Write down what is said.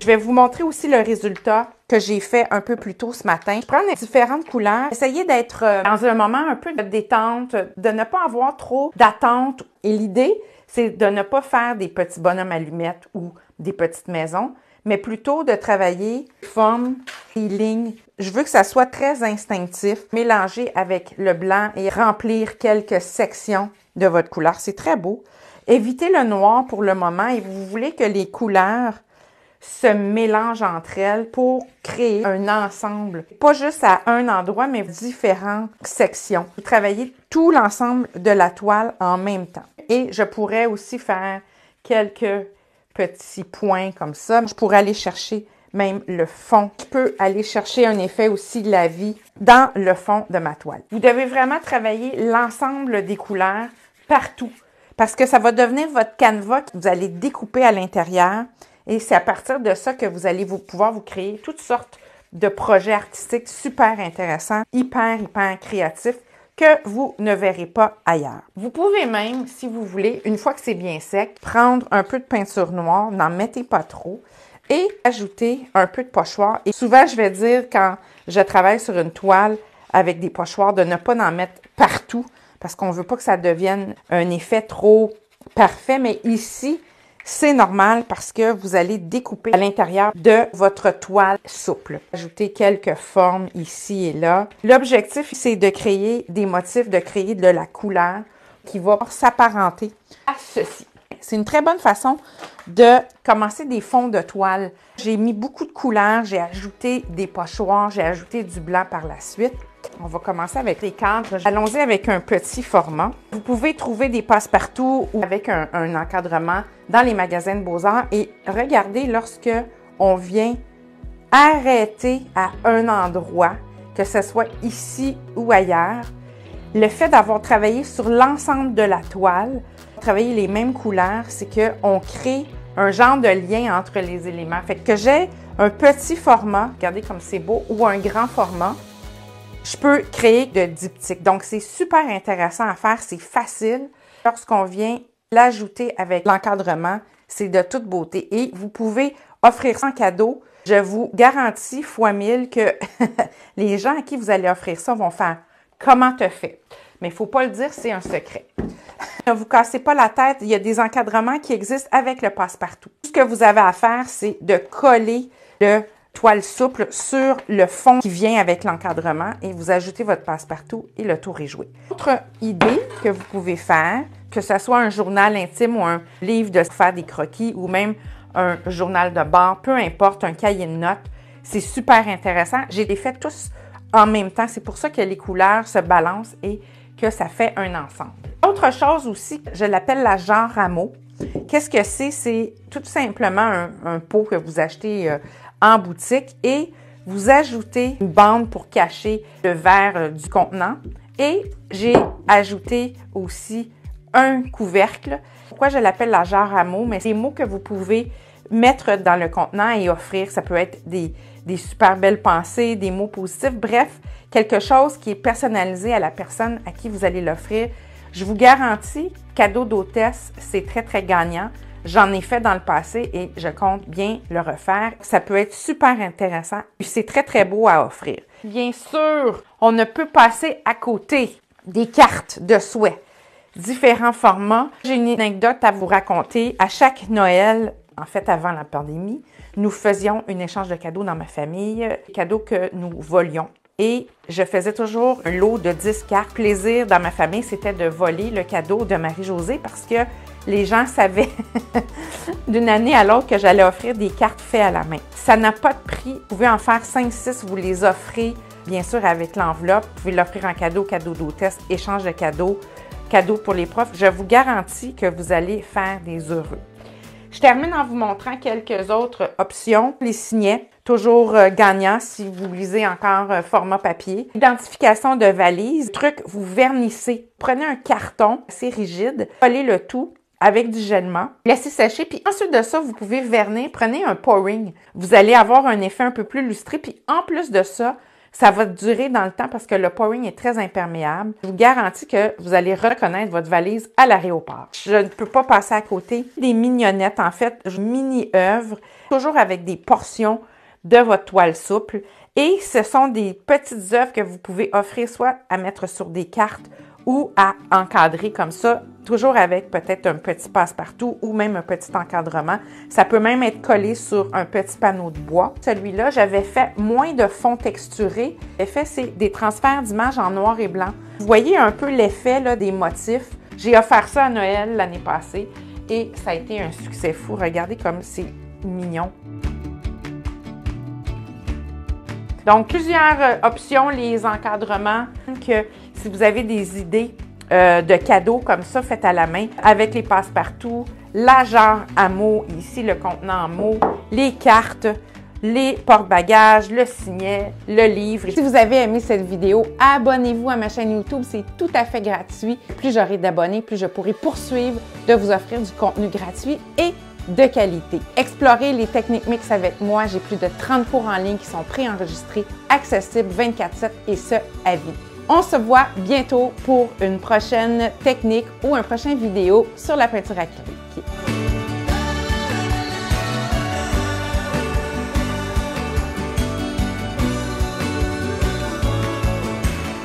Je vais vous montrer aussi le résultat que j'ai fait un peu plus tôt ce matin. Je prends les différentes couleurs. Essayez d'être dans un moment un peu de détente, de ne pas avoir trop d'attente. Et l'idée, c'est de ne pas faire des petits bonhommes allumettes ou des petites maisons, mais plutôt de travailler forme, les lignes. Je veux que ça soit très instinctif, mélanger avec le blanc et remplir quelques sections de votre couleur. C'est très beau. Évitez le noir pour le moment et vous voulez que les couleurs se mélangent entre elles pour créer un ensemble. Pas juste à un endroit, mais différentes sections. Vous travaillez tout l'ensemble de la toile en même temps. Et je pourrais aussi faire quelques petits points comme ça. Je pourrais aller chercher même le fond. Je peux aller chercher un effet aussi de la vie dans le fond de ma toile. Vous devez vraiment travailler l'ensemble des couleurs partout parce que ça va devenir votre canevas que vous allez découper à l'intérieur et c'est à partir de ça que vous allez pouvoir vous créer toutes sortes de projets artistiques super intéressants, hyper créatifs que vous ne verrez pas ailleurs. Vous pouvez même, si vous voulez, une fois que c'est bien sec, prendre un peu de peinture noire, n'en mettez pas trop, et ajouter un peu de pochoir. Et souvent, je vais dire, quand je travaille sur une toile avec des pochoirs, de ne pas en mettre partout, parce qu'on ne veut pas que ça devienne un effet trop parfait. Mais ici, c'est normal parce que vous allez découper à l'intérieur de votre toile souple. Ajouter quelques formes ici et là. L'objectif, c'est de créer des motifs, de créer de la couleur qui va s'apparenter à ceci. C'est une très bonne façon de commencer des fonds de toile. J'ai mis beaucoup de couleurs, j'ai ajouté des pochoirs, j'ai ajouté du blanc par la suite. On va commencer avec les cadres. Allons-y avec un petit format. Vous pouvez trouver des passe-partout ou avec un encadrement dans les magasins de Beaux-Arts et regardez lorsque on vient arrêter à un endroit, que ce soit ici ou ailleurs, le fait d'avoir travaillé sur l'ensemble de la toile, travailler les mêmes couleurs, c'est qu'on crée un genre de lien entre les éléments. Fait que j'ai un petit format, regardez comme c'est beau, ou un grand format, je peux créer de diptyques. Donc, c'est super intéressant à faire, c'est facile. Lorsqu'on vient l'ajouter avec l'encadrement, c'est de toute beauté. Et vous pouvez offrir ça en cadeau. Je vous garantis fois 1000 que les gens à qui vous allez offrir ça vont faire « Comment te fait? » Mais il ne faut pas le dire, c'est un secret. Ne vous cassez pas la tête, il y a des encadrements qui existent avec le passe-partout. Tout ce que vous avez à faire, c'est de coller le toile souple sur le fond qui vient avec l'encadrement et vous ajoutez votre passe-partout et le tour est joué. Autre idée que vous pouvez faire, que ce soit un journal intime ou un livre de faire des croquis ou même un journal de bord, peu importe, un cahier de notes, c'est super intéressant. J'ai les fait tous en même temps, c'est pour ça que les couleurs se balancent et que ça fait un ensemble. Autre chose aussi, je l'appelle la genre rameau. Qu'est-ce que c'est? C'est tout simplement un pot que vous achetez en boutique et vous ajoutez une bande pour cacher le verre du contenant et j'ai ajouté aussi un couvercle. Pourquoi je l'appelle la genre rameau? Mais c'est des mots que vous pouvez mettre dans le contenant et offrir. Ça peut être des super belles pensées, des mots positifs, bref, quelque chose qui est personnalisé à la personne à qui vous allez l'offrir. Je vous garantis, cadeau d'hôtesse, c'est très gagnant. J'en ai fait dans le passé et je compte bien le refaire. Ça peut être super intéressant et c'est très beau à offrir. Bien sûr, on ne peut passer à côté des cartes de souhait. Différents formats. J'ai une anecdote à vous raconter. À chaque Noël, en fait avant la pandémie, nous faisions un échange de cadeaux dans ma famille, cadeaux que nous volions. Et je faisais toujours un lot de 10 cartes. Plaisir dans ma famille, c'était de voler le cadeau de Marie-Josée parce que les gens savaient d'une année à l'autre que j'allais offrir des cartes faites à la main. Ça n'a pas de prix. Vous pouvez en faire 5-6, vous les offrez, bien sûr, avec l'enveloppe. Vous pouvez l'offrir en cadeau, cadeau d'hôtesse, échange de cadeaux, cadeau pour les profs. Je vous garantis que vous allez faire des heureux. Je termine en vous montrant quelques autres options. Les signets, toujours gagnants si vous lisez encore format papier. Identification de valise. Truc, vous vernissez. Prenez un carton assez rigide, collez le tout avec du gellement, laissez sécher, puis ensuite de ça, vous pouvez vernir. Prenez un pouring. Vous allez avoir un effet un peu plus lustré, puis en plus de ça, Ça va durer dans le temps parce que le pouring est très imperméable. Je vous garantis que vous allez reconnaître votre valise à l'aéroport. Je ne peux pas passer à côté des mignonnettes, en fait, mini-œuvres, toujours avec des portions de votre toile souple. Et ce sont des petites œuvres que vous pouvez offrir soit à mettre sur des cartes ou à encadrer comme ça, toujours avec peut-être un petit passe-partout ou même un petit encadrement. Ça peut même être collé sur un petit panneau de bois. Celui-là, j'avais fait moins de fond texturé. L'effet, c'est des transferts d'images en noir et blanc. Vous voyez un peu l'effet là, des motifs. J'ai offert ça à Noël l'année passée et ça a été un succès fou. Regardez comme c'est mignon. Donc, plusieurs options, les encadrements, que si vous avez des idées de cadeaux comme ça, faites à la main, avec les passe-partout, la jarre à mots, ici le contenant en mots, les cartes, les porte-bagages, le signet, le livre. Si vous avez aimé cette vidéo, abonnez-vous à ma chaîne YouTube, c'est tout à fait gratuit. Plus j'aurai d'abonnés, plus je pourrai poursuivre de vous offrir du contenu gratuit et de qualité. Explorez les techniques mix avec moi. J'ai plus de 30 cours en ligne qui sont préenregistrés, accessibles 24/7 et ce, à vie. On se voit bientôt pour une prochaine technique ou un prochain vidéo sur la peinture acrylique.